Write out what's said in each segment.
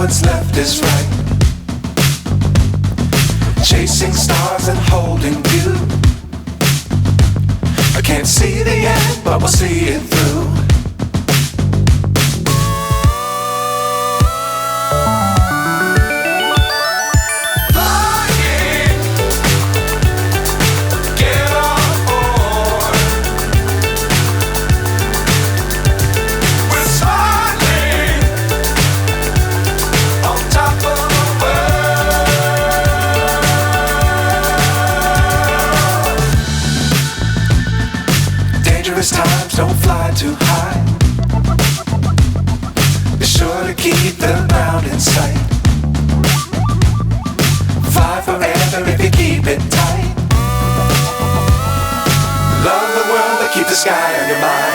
what's left is right. Chasing stars and holding you. I can't see the end, but we'll see it through. Times don't fly too high. Be sure to keep the ground in sight. Fly forever if you keep it tight. Love the world but keep the sky on your mind.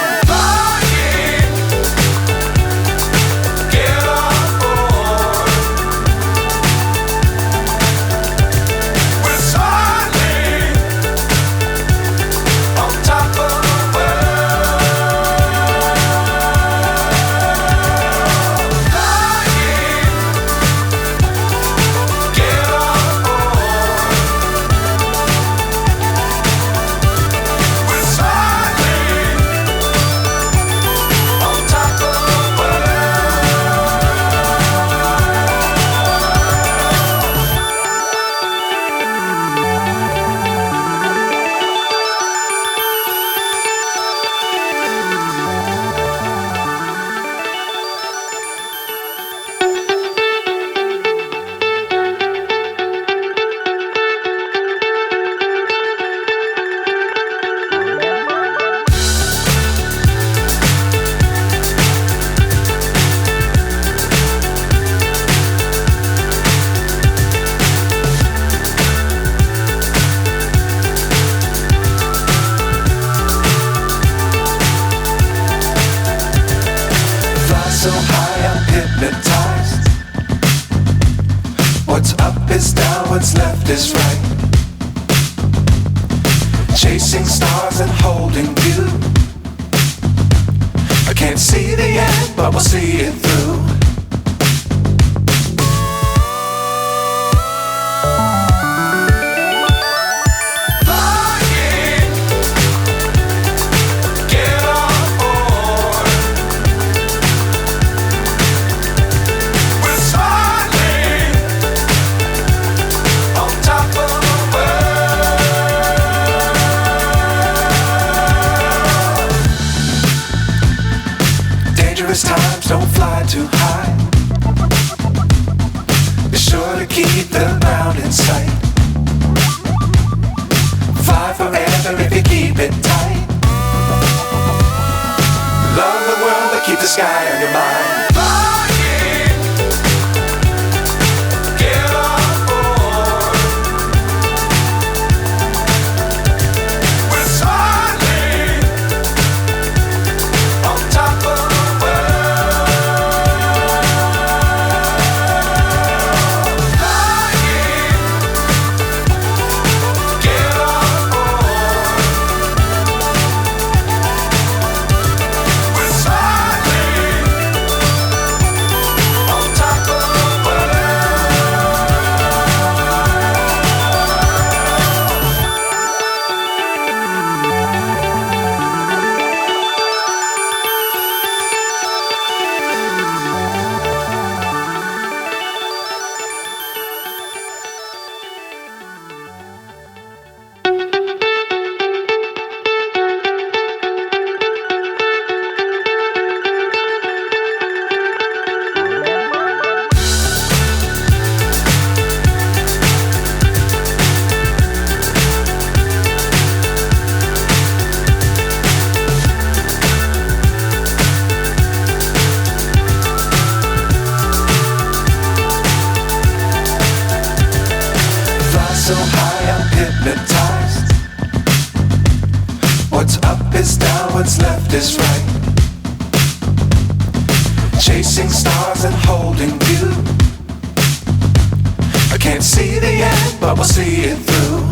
So high I'm hypnotized. What's up is down, what's left is right. Chasing stars and holding you. I can't see the end, but we'll see it through. Times don't fly too high. Be sure to keep the ground in sight. Fly forever if you keep it tight. Love the world but keep the sky on your mind. So high I'm hypnotized. What's up is down, what's left is right. Chasing stars and holding you. I can't see the end, but we'll see it through.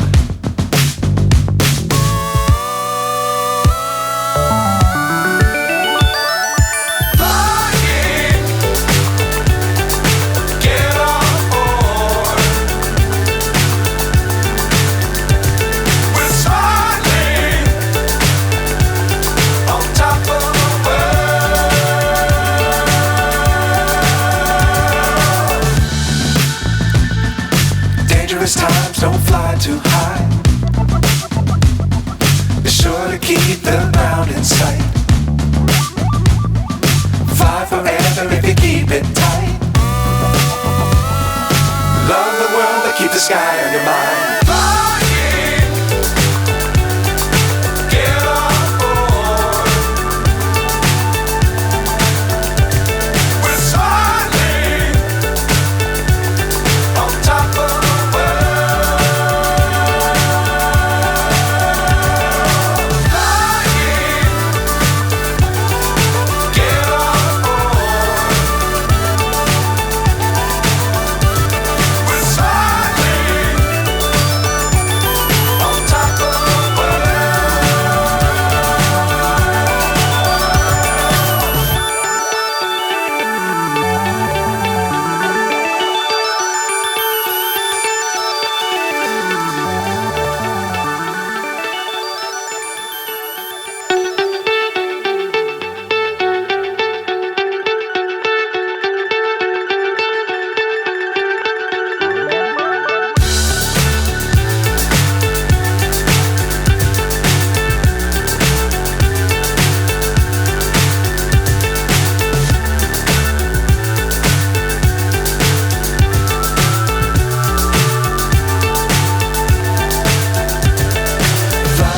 too high. Be sure to keep the ground in sight. Fly forever if you keep it tight. Love the world but keep the sky on your mind.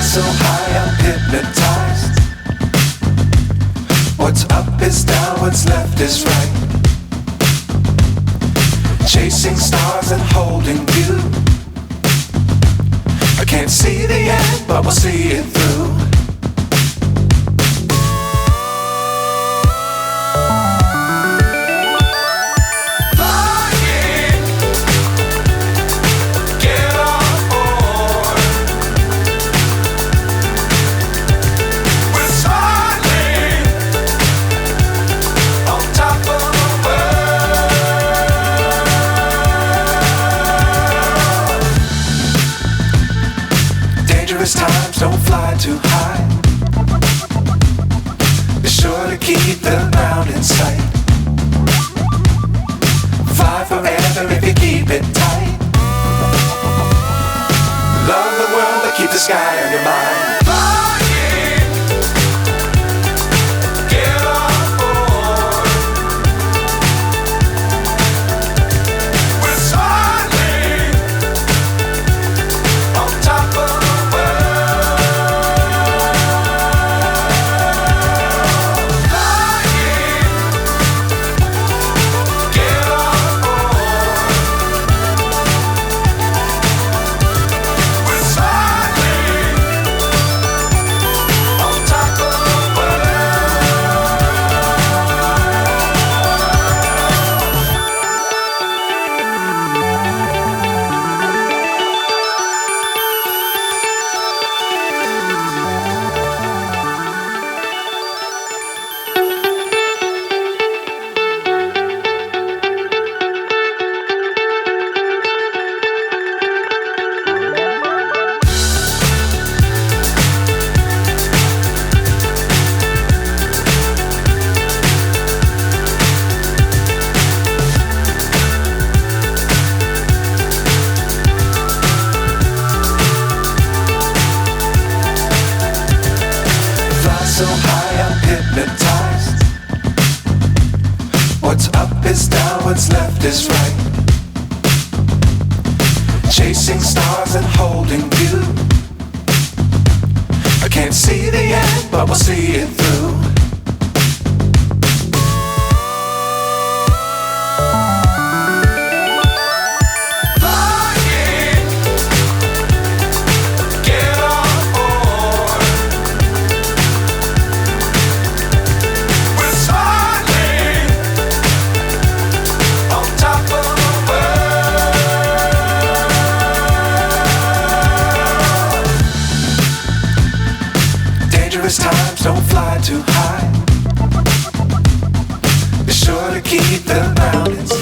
So high I'm hypnotized. What's up is down, what's left is right. Chasing stars and holding you. I can't see the end, but we'll see it through. Times don't fly too high. Be sure to keep the ground in sight. Fly forever if you keep it tight. Love the world but keep the sky on your mind. So high I'm hypnotized. What's up is down, what's left is right. Chasing stars and holding you. I can't see the end, but we'll see it through. Times don't fly too high. Be sure to keep the mountains